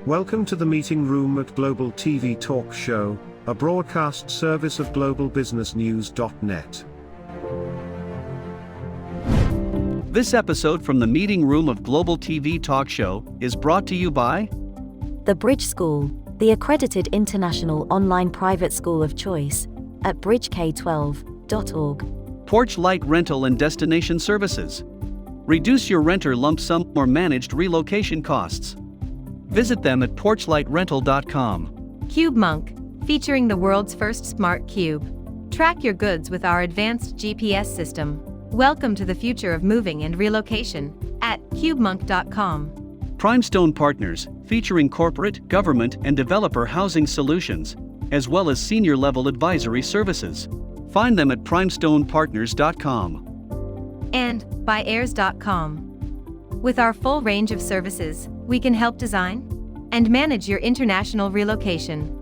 Welcome to the meeting room at Global TV Talk Show, a broadcast service of globalbusinessnews.net. This episode from the meeting room of Global TV Talk Show is brought to you by The Bridge School, the accredited international online private school of choice, at bridgek12.org. Porch Light Rental and Destination Services. Reduce your renter lump sum or managed relocation costs. Visit them at porchlightrental.com. CubeMonk, featuring the world's first smart cube. Track your goods with our advanced GPS system. Welcome to the future of moving and relocation at cubemonk.com. Primestone Partners, featuring corporate, government, and developer housing solutions, as well as senior-level advisory services. Find them at primestonepartners.com. And by heirs.com. With our full range of services, we can help design and manage your international relocation.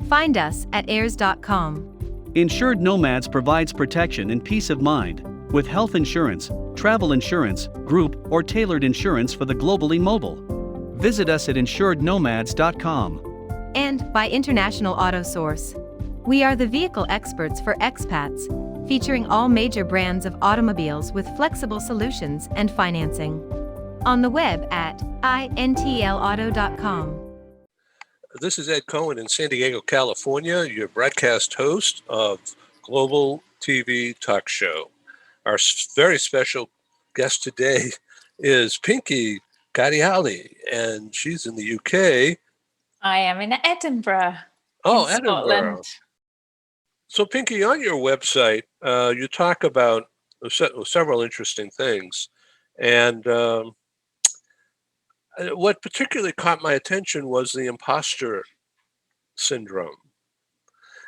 Find us at heirs.com. Insured Nomads provides protection and peace of mind with health insurance, travel insurance, group, or tailored insurance for the globally mobile. Visit us at insurednomads.com. And by International Auto Source. We are the vehicle experts for expats, featuring all major brands of automobiles with flexible solutions and financing. On the web at intlauto.com. This is Ed Cohen in San Diego, California, your broadcast host of Global TV Talk Show. Our very special guest today is Pinky Gadiali, and she's in the UK. I am in Edinburgh. Oh, in Edinburgh. Scotland. So, Pinky, on your website, you talk about several interesting things. And what particularly caught my attention was the Imposter Syndrome.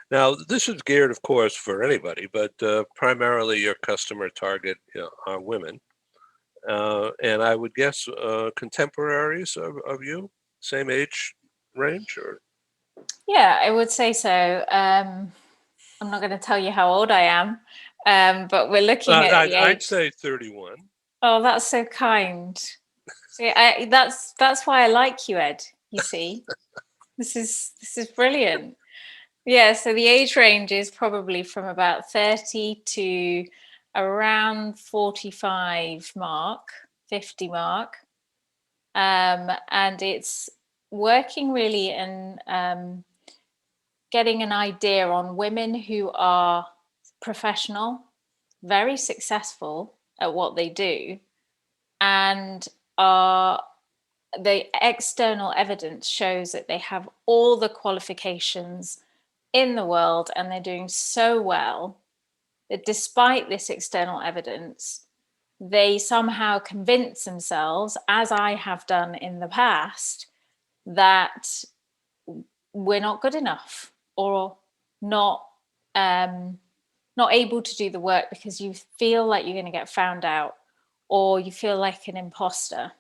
Now, this is geared, of course, for anybody, but primarily your customer target are women. And I would guess contemporaries of you, same age range? Or? Yeah, I would say so. I'm not going to tell you how old I am, but we're looking at the age. I'd say 31. Oh, that's so kind. See, that's why I like you, Ed. You see, this is brilliant. Yeah, so the age range is probably from about 30 to around 45 mark, 50 mark, and it's working really and getting an idea on women who are professional, very successful at what they do, and the external evidence shows that they have all the qualifications in the world and they're doing so well that despite this external evidence, they somehow convince themselves, as I have done in the past, that we're not good enough or not able to do the work because you feel like you're going to get found out or you feel like an imposter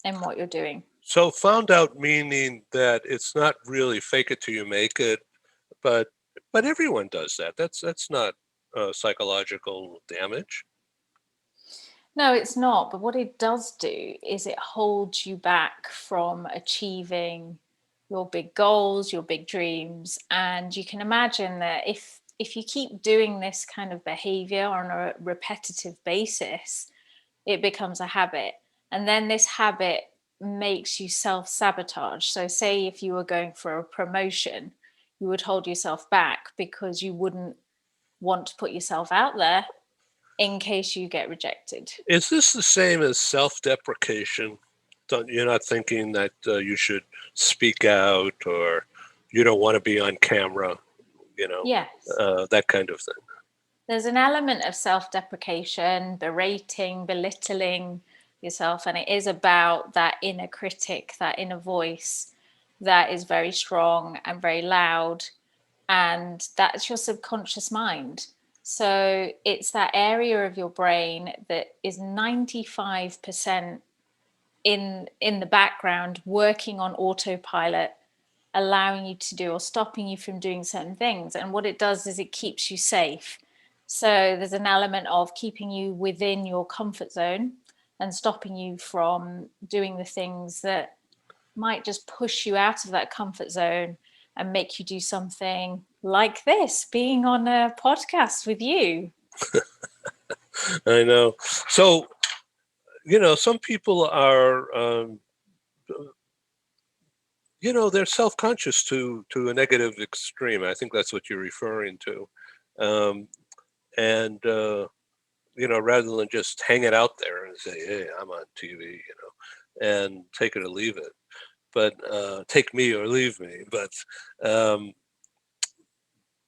in what you're doing. So found out meaning that it's not really fake it till you make it, but everyone does that. That's not psychological damage. No, it's not. But what it does do is it holds you back from achieving your big goals, your big dreams. And you can imagine that if you keep doing this kind of behavior on a repetitive basis, it becomes a habit. And then this habit makes you self-sabotage. So say if you were going for a promotion, you would hold yourself back because you wouldn't want to put yourself out there in case you get rejected. Is this the same as self-deprecation? You're not thinking that you should speak out or you don't want to be on camera, Yes. That kind of thing. There's an element of self-deprecation, berating, belittling yourself, and it is about that inner critic, that inner voice that is very strong and very loud, and that's your subconscious mind. So it's that area of your brain that is 95% in the background working on autopilot, allowing you to do or stopping you from doing certain things. And what it does is it keeps you safe. So there's an element of keeping you within your comfort zone and stopping you from doing the things that might just push you out of that comfort zone and make you do something like this, being on a podcast with you. I know. So, some people are, they're self-conscious to a negative extreme. I think that's what you're referring to. And, rather than just hang it out there and say, hey, I'm on TV, and take it or leave it. But take me or leave me.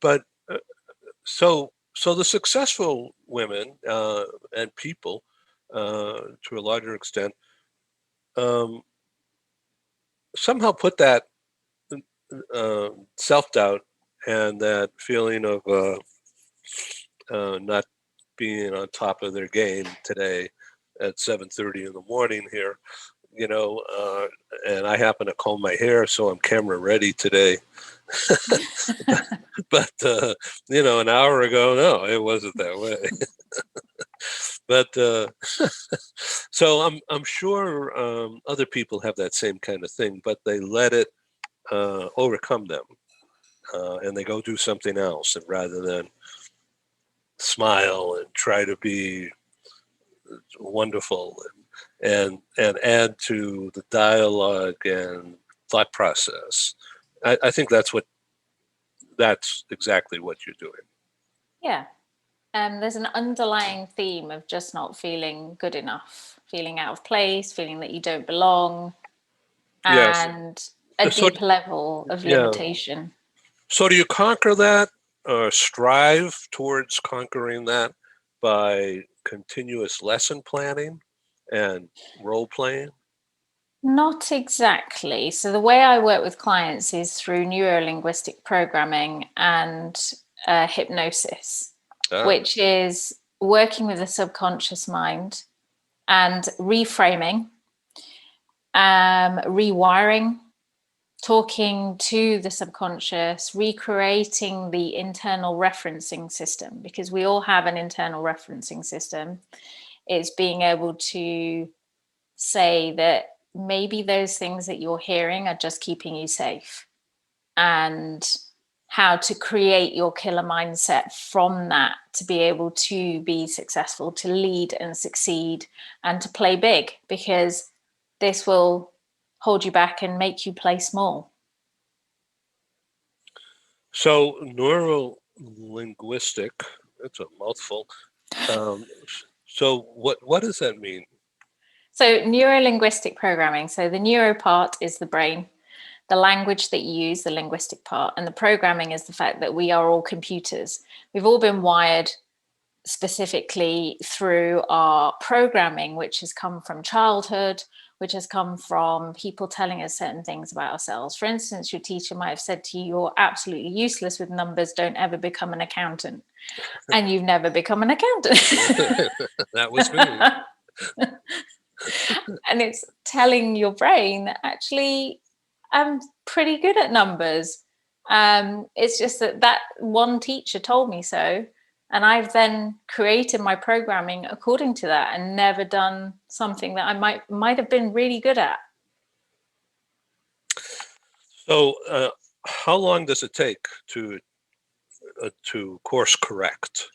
But so the successful women and people, to a larger extent, somehow put that self-doubt and that feeling of not being on top of their game today at 7:30 in the morning here, and I happen to comb my hair, so I'm camera ready today. But an hour ago, no, it wasn't that way. But so I'm sure other people have that same kind of thing, but they let it overcome them, and they go do something else, and rather than smile and try to be wonderful and add to the dialogue and thought process. I think that's exactly what you're doing. Yeah. There's an underlying theme of just not feeling good enough, feeling out of place, feeling that you don't belong, and a deep level of limitation. So do you conquer that or strive towards conquering that by continuous lesson planning and role playing? Not exactly. So the way I work with clients is through neuro-linguistic programming and hypnosis, which is working with the subconscious mind and reframing, rewiring, talking to the subconscious, recreating the internal referencing system, because we all have an internal referencing system. It's being able to say that maybe those things that you're hearing are just keeping you safe, and how to create your killer mindset from that to be able to be successful, to lead and succeed, and to play big, because this will hold you back and make you play small. So neuro-linguistic, that's a mouthful. So what does that mean? So neuro-linguistic programming. So the neuro part is the brain, the language that you use, the linguistic part, and the programming is the fact that we are all computers. We've all been wired specifically through our programming, which has come from childhood, which has come from people telling us certain things about ourselves. For instance, your teacher might have said to you, you're absolutely useless with numbers, don't ever become an accountant. And you've never become an accountant. That was me. And it's telling your brain, actually, I'm pretty good at numbers. It's just that one teacher told me so. And I've then created my programming according to that and never done something that I might have been really good at. So how long does it take to course correct?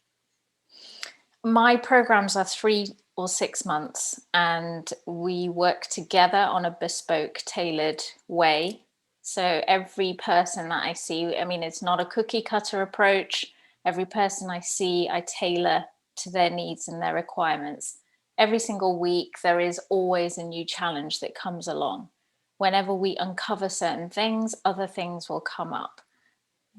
My programs are 3 or 6 months, and we work together on a bespoke, tailored way. So every person that I see, I mean, it's not a cookie cutter approach. Every person I see, I tailor to their needs and their requirements. Every single week, there is always a new challenge that comes along. Whenever we uncover certain things, other things will come up.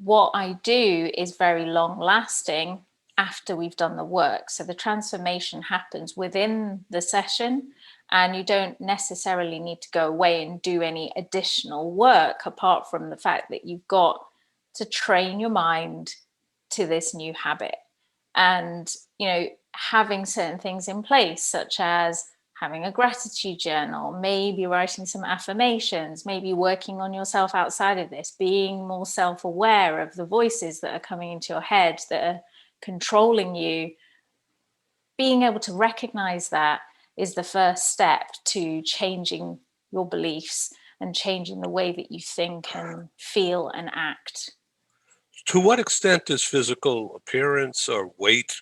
What I do is very long lasting after we've done the work. So the transformation happens within the session, and you don't necessarily need to go away and do any additional work apart from the fact that you've got to train your mind to this new habit. And, having certain things in place, such as having a gratitude journal, maybe writing some affirmations, maybe working on yourself outside of this, being more self-aware of the voices that are coming into your head that are controlling you. Being able to recognize that is the first step to changing your beliefs and changing the way that you think and feel and act. To what extent is physical appearance or weight,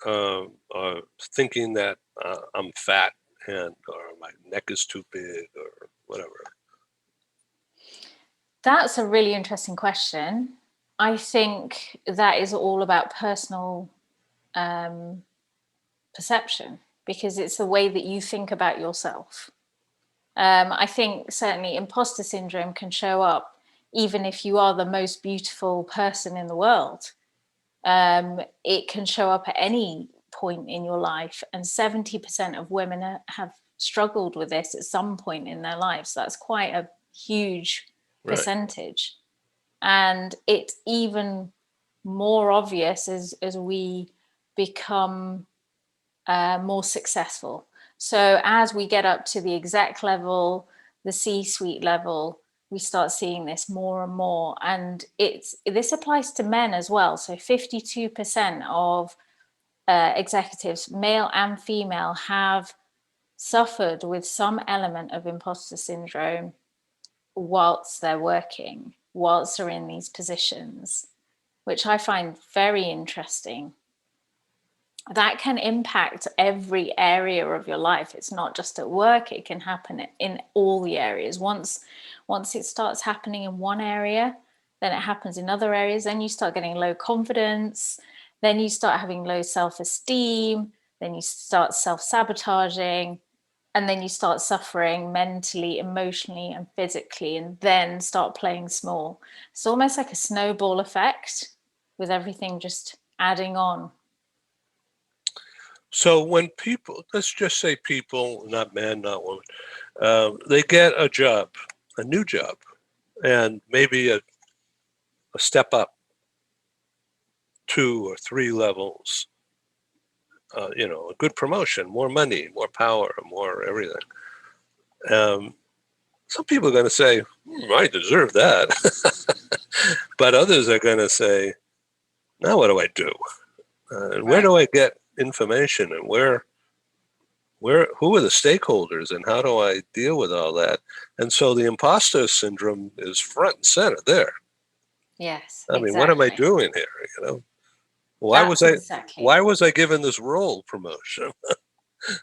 thinking that I'm fat or my neck is too big or whatever? That's a really interesting question. I think that is all about personal perception, because it's the way that you think about yourself. I think certainly imposter syndrome can show up even if you are the most beautiful person in the world. It can show up at any point in your life, and 70% of women have struggled with this at some point in their lives. So that's quite a huge percentage. And it's even more obvious as we become more successful. So as we get up to the exec level, the C-suite level, we start seeing this more and more. And this applies to men as well. So 52% of executives, male and female, have suffered with some element of imposter syndrome whilst they're working, whilst they're in these positions, which I find very interesting. That can impact every area of your life. It's not just at work, it can happen in all the areas. Once it starts happening in one area, then it happens in other areas. Then you start getting low confidence, then you start having low self-esteem, then you start self-sabotaging, and then you start suffering mentally, emotionally, and physically, and then start playing small. It's almost like a snowball effect with everything just adding on. So when people, let's just say people, not men, not women, they get a job, a new job, and maybe a step up 2 or 3 levels, a good promotion, more money, more power, more everything. Some people are going to say, I deserve that. But others are going to say, now what do I do? And where do I get information, and who are the stakeholders, and how do I deal with all that? And so the imposter syndrome is front and center there. Yes. I mean, what am I doing here? Why was I given this role promotion?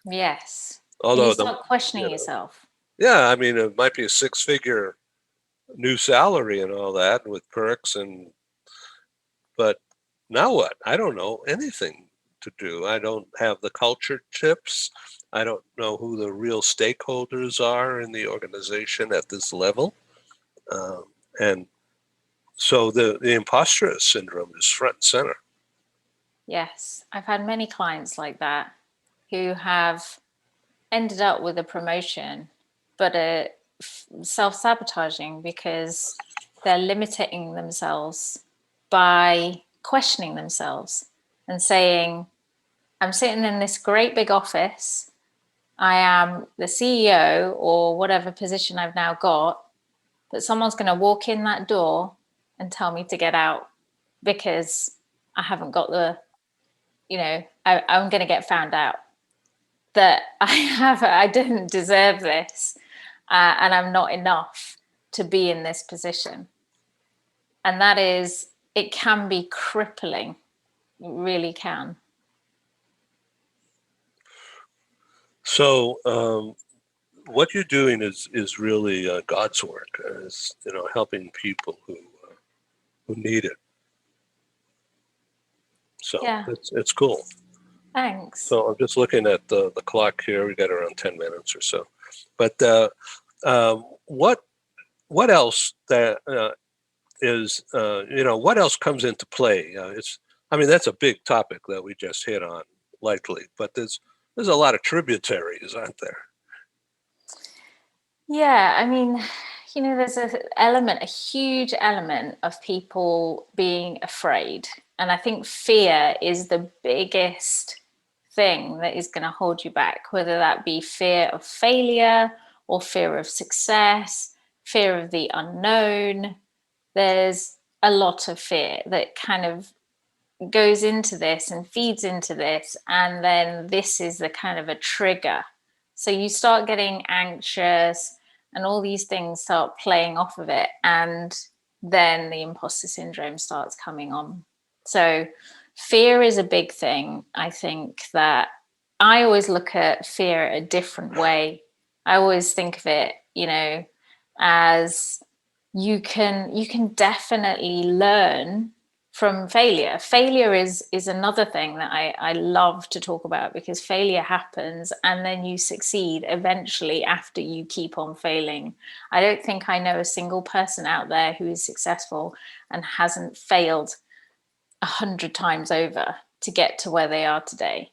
Yes. Although you start questioning yourself. Yeah, I mean, it might be a 6-figure new salary and all that with perks, but now what? I don't know anything to do. I don't have the culture tips. I don't know who the real stakeholders are in the organization at this level. And so the imposter syndrome is front and center. Yes. I've had many clients like that who have ended up with a promotion, but are self-sabotaging because they're limiting themselves by questioning themselves and saying, I'm sitting in this great big office, I am the CEO or whatever position I've now got, but someone's going to walk in that door and tell me to get out because I haven't got I'm going to get found out that I didn't deserve this, and I'm not enough to be in this position. And it can be crippling. It really can. So what you're doing is really God's work, is helping people who need it. So yeah, it's cool. Thanks. So I'm just looking at the clock here. We got around 10 minutes or so. But what else that is what else comes into play? That's a big topic that we just hit on lightly, but there's a lot of tributaries, aren't there? Yeah, I mean, there's a huge element of people being afraid. And I think fear is the biggest thing that is going to hold you back, whether that be fear of failure or fear of success, fear of the unknown. There's a lot of fear that kind of goes into this and feeds into this. And then this is the kind of a trigger. So you start getting anxious, and all these things start playing off of it, and then the imposter syndrome starts coming on. So fear is a big thing. I think that I always look at fear a different way. I always think of it, as you can definitely learn from failure. Failure is another thing that I love to talk about, because failure happens and then you succeed eventually after you keep on failing. I don't think I know a single person out there who is successful and hasn't failed 100 times over to get to where they are today.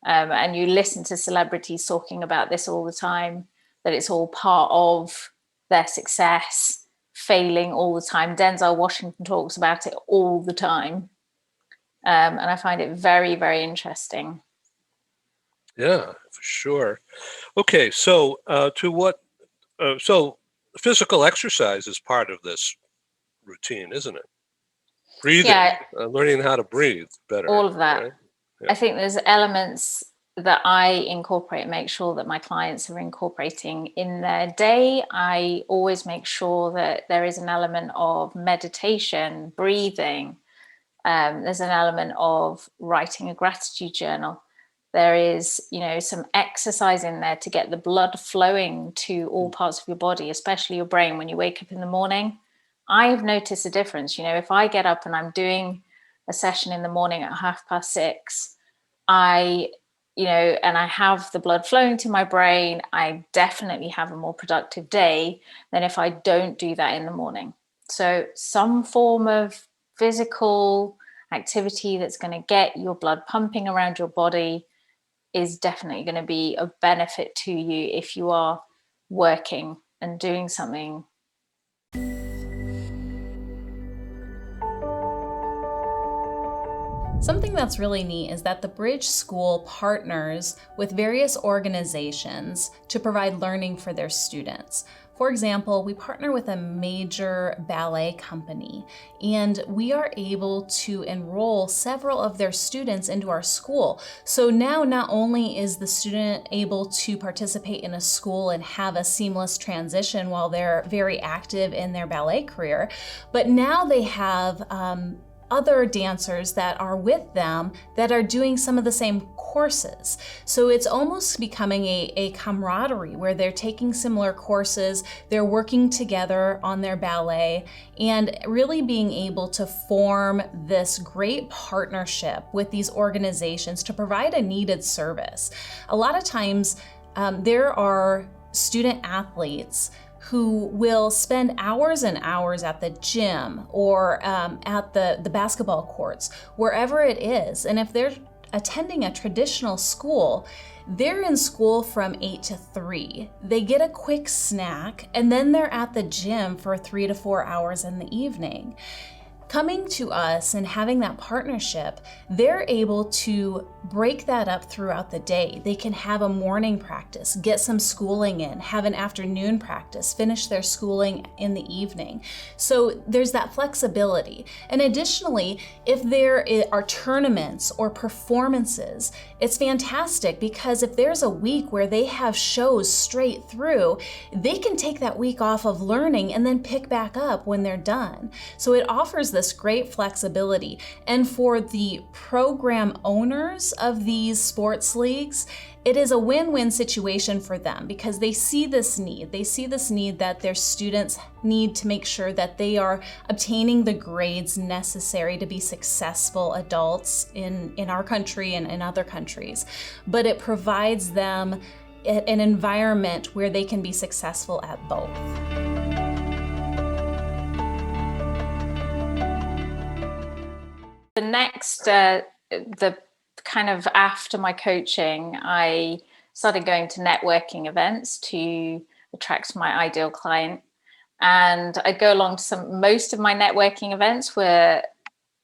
And you listen to celebrities talking about this all the time, that it's all part of their success, failing all the time. Denzel Washington talks about it all the time. And I find it very, very interesting. Yeah, for sure. Okay, so so physical exercise is part of this routine, isn't it? Breathing, Yeah, learning how to breathe better. all of that. Right? I think there's elements that I incorporate, make sure that my clients are incorporating in their day. I always make sure that there is an element of meditation, breathing. There's an element of writing a gratitude journal. There is, some exercise in there to get the blood flowing to all parts of your body, especially your brain. When you wake up in the morning, I've noticed a difference. If I get up and I'm doing a session in the morning at 6:30, and I have the blood flowing to my brain, I definitely have a more productive day than if I don't do that in the morning. So some form of physical activity that's going to get your blood pumping around your body is definitely going to be of benefit to you if you are working and doing something. Something that's really neat is that the Bridge School partners with various organizations to provide learning for their students. For example, we partner with a major ballet company, and we are able to enroll several of their students into our school. So now not only is the student able to participate in a school and have a seamless transition while they're very active in their ballet career, but now they have other dancers that are with them that are doing some of the same courses. So it's almost becoming a camaraderie where they're taking similar courses, they're working together on their ballet, and really being able to form this great partnership with these organizations to provide a needed service. A lot of times there are student athletes who will spend hours and hours at the gym or at the basketball courts, wherever it is. And if they're attending a traditional school, they're in school from 8 to 3. They get a quick snack, and then they're at the gym for 3 to 4 hours in the evening. Coming to us and having that partnership, they're able to break that up throughout the day. They can have a morning practice, get some schooling in, have an afternoon practice, finish their schooling in the evening. So there's that flexibility. And additionally, if there are tournaments or performances, it's fantastic, because if there's a week where they have shows straight through, they can take that week off of learning and then pick back up when they're done. So it offers this great flexibility. And for the program owners of these sports leagues, it is a win-win situation for them, because they see this need. They see this need that their students need to make sure that they are obtaining the grades necessary to be successful adults in our country and in other countries. But it provides them an environment where they can be successful at both. The next, the kind of after my coaching, I started going to networking events to attract my ideal client. And I'd go along to most of my networking events were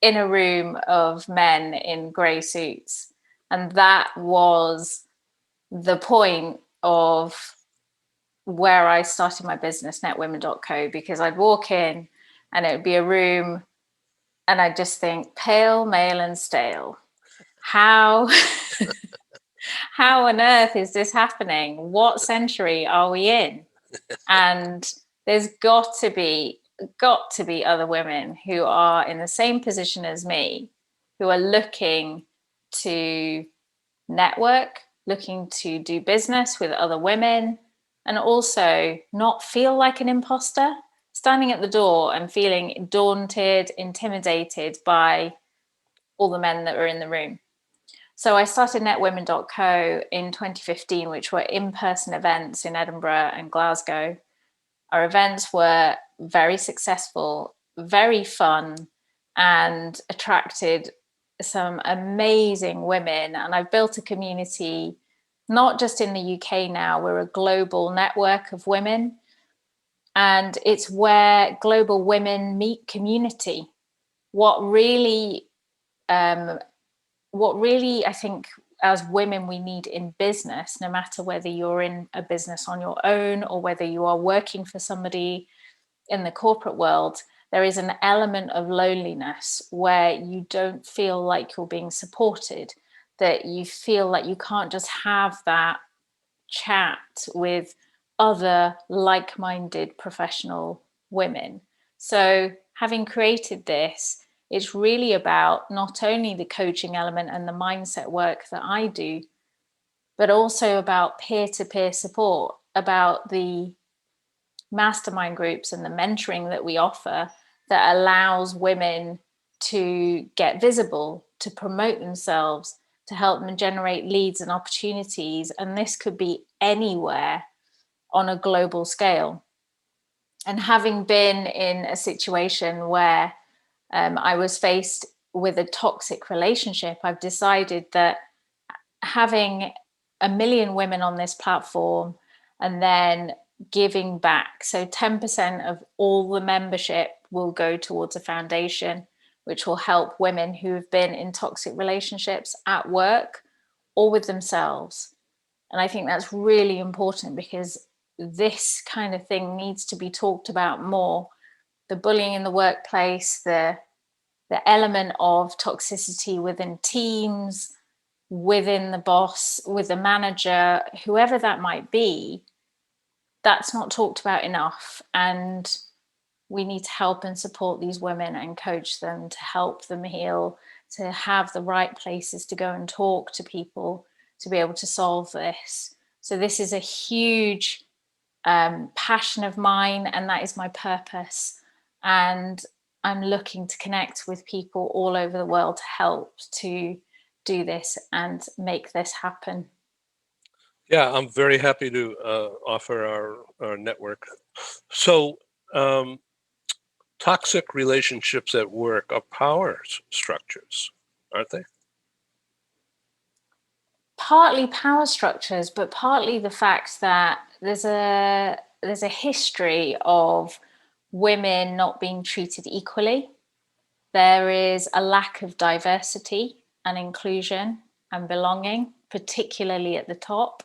in a room of men in grey suits. And that was the point of where I started my business, netwomen.co, because I'd walk in and it would be a room and I'd just think, pale, male and stale. How on earth is this happening? What century are we in? And there's got to be other women who are in the same position as me, who are looking to network, looking to do business with other women, and also not feel like an imposter, standing at the door and feeling daunted, intimidated by all the men that were in the room. So I started netwomen.co in 2015, which were in-person events in Edinburgh and Glasgow. Our events were very successful, very fun, and attracted some amazing women. And I've built a community, not just in the UK now, we're a global network of women. And it's where global women meet community. What really I think as women we need in business, no matter whether you're in a business on your own or whether you are working for somebody in the corporate world, there is an element of loneliness where you don't feel like you're being supported, that you feel like you can't just have that chat with other like-minded professional women. So having created this, it's really about not only the coaching element and the mindset work that I do, but also about peer-to-peer support, about the mastermind groups and the mentoring that we offer that allows women to get visible, to promote themselves, to help them generate leads and opportunities. And this could be anywhere on a global scale. And having been in a situation where I was faced with a toxic relationship, I've decided that having 1 million women on this platform and then giving back. So 10% of all the membership will go towards a foundation, which will help women who have been in toxic relationships at work or with themselves. And I think that's really important because this kind of thing needs to be talked about more. The bullying in the workplace, the element of toxicity within teams, within the boss, with the manager, whoever that might be, that's not talked about enough. And we need to help and support these women and coach them to help them heal, to have the right places to go and talk to people to be able to solve this. So this is a huge passion of mine, and that is my purpose. And I'm looking to connect with people all over the world to help to do this and make this happen. Yeah, I'm very happy to offer our network. So toxic relationships at work are power structures, aren't they? Partly power structures, but partly the fact that there's a history of women not being treated equally. There is a lack of diversity and inclusion and belonging, particularly at the top.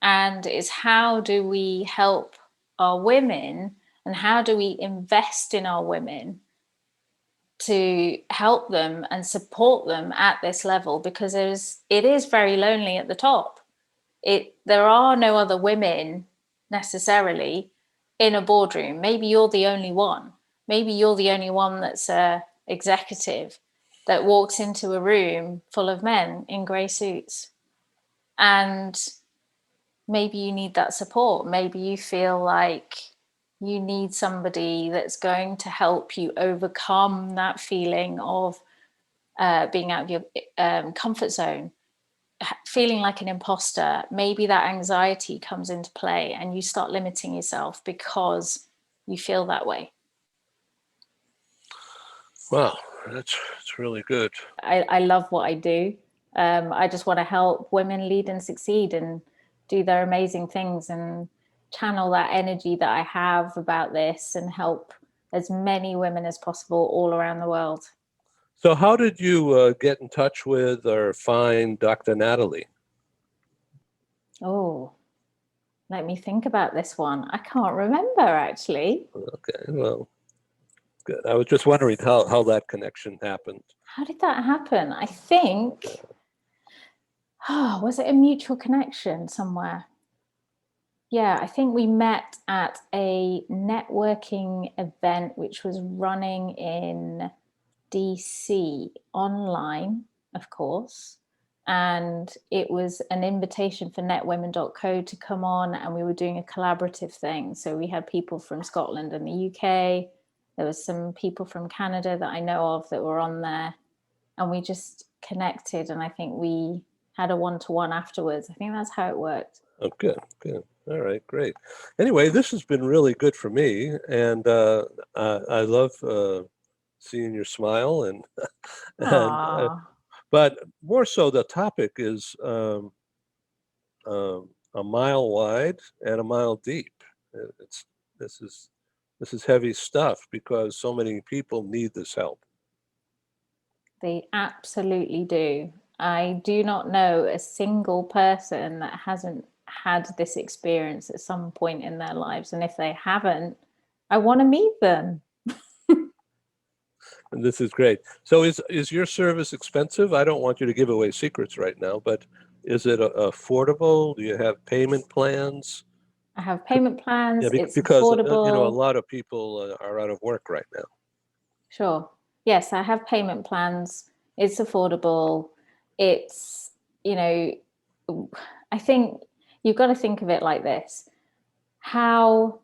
And it's how do we help our women and how do we invest in our women to help them and support them at this level, because it is very lonely at the top. There are no other women necessarily in a boardroom. Maybe you're the only one. Maybe you're the only one that's a executive that walks into a room full of men in grey suits. And maybe you need that support. Maybe you feel like you need somebody that's going to help you overcome that feeling of being out of your comfort zone, feeling like an imposter. Maybe that anxiety comes into play and you start limiting yourself because you feel that way. Wow, that's really good. I love what I do. I just want to help women lead and succeed and do their amazing things and channel that energy that I have about this and help as many women as possible all around the world. So how did you get in touch with or find Dr. Natalie? Oh, let me think about this one. I can't remember actually. Okay, well, good. I was just wondering how that connection happened. How did that happen? I think, was it a mutual connection somewhere? Yeah, I think we met at a networking event which was running in DC online, of course. And it was an invitation for netwomen.co to come on, and we were doing a collaborative thing. So we had people from Scotland and the UK. There was some people from Canada that I know of that were on there, and we just connected. And I think we had a one-to-one afterwards. I think that's how it worked. Oh, good, good. All right, great. Anyway, this has been really good for me, and I love seeing your smile, and and but more so, the topic is a mile wide and a mile deep. It's this is this is heavy stuff because so many people need this help. They absolutely do. I do not know a single person that hasn't had this experience at some point in their lives. And if they haven't, I want to meet them. And this is great. So is your service expensive? I don't want you to give away secrets right now, but is it affordable? Do you have payment plans? I have payment plans. Yeah, It's because affordable. a lot of people are out of work right now. Sure. Yes, I have payment plans. It's affordable. It's, I think you've got to think of it like this. How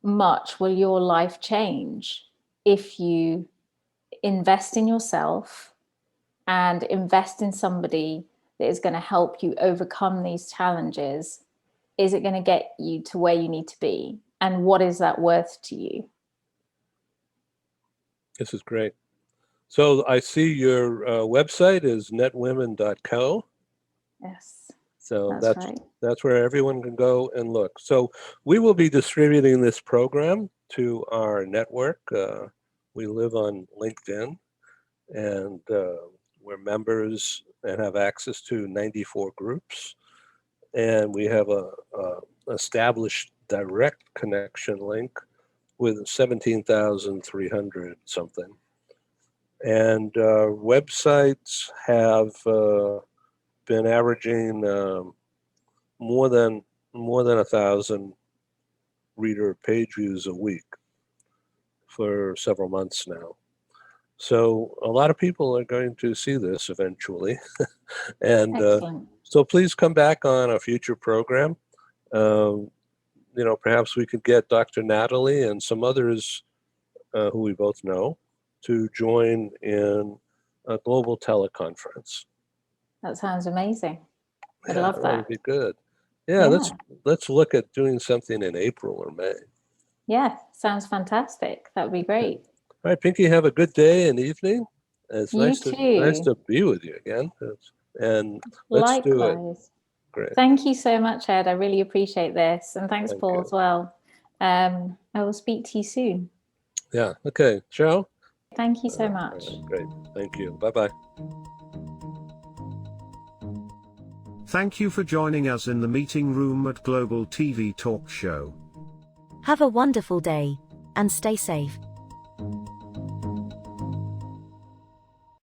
much will your life change if you invest in yourself and invest in somebody that is going to help you overcome these challenges? Is it going to get you to where you need to be? And what is that worth to you? This is great. So I see your website is netwomen.co. Yes, So that's right. that's where everyone can go and look. So we will be distributing this program to our network. We live on LinkedIn, and we're members and have access to 94 groups. And we have a established direct connection link with 17,300 something. And websites have been averaging more than 1,000 reader page views a week for several months now. So a lot of people are going to see this eventually. And so please come back on a future program. Perhaps we could get Dr. Natalie and some others who we both know to join in a global teleconference. That sounds amazing. I'd love that. That would be good. Yeah, let's look at doing something in April or May. Yeah, sounds fantastic. That would be great. All right, Pinky, have a good day and evening. It's nice too. to be with you again. And let's do it. Likewise. Great. Thank you so much, Ed. I really appreciate this. And thanks, Thank Paul, you. as well. I will speak to you soon. Yeah, okay. Ciao. Thank you so much. Great. Thank you. Bye-bye. Thank you for joining us in the meeting room at Global TV Talk Show. Have a wonderful day, and stay safe.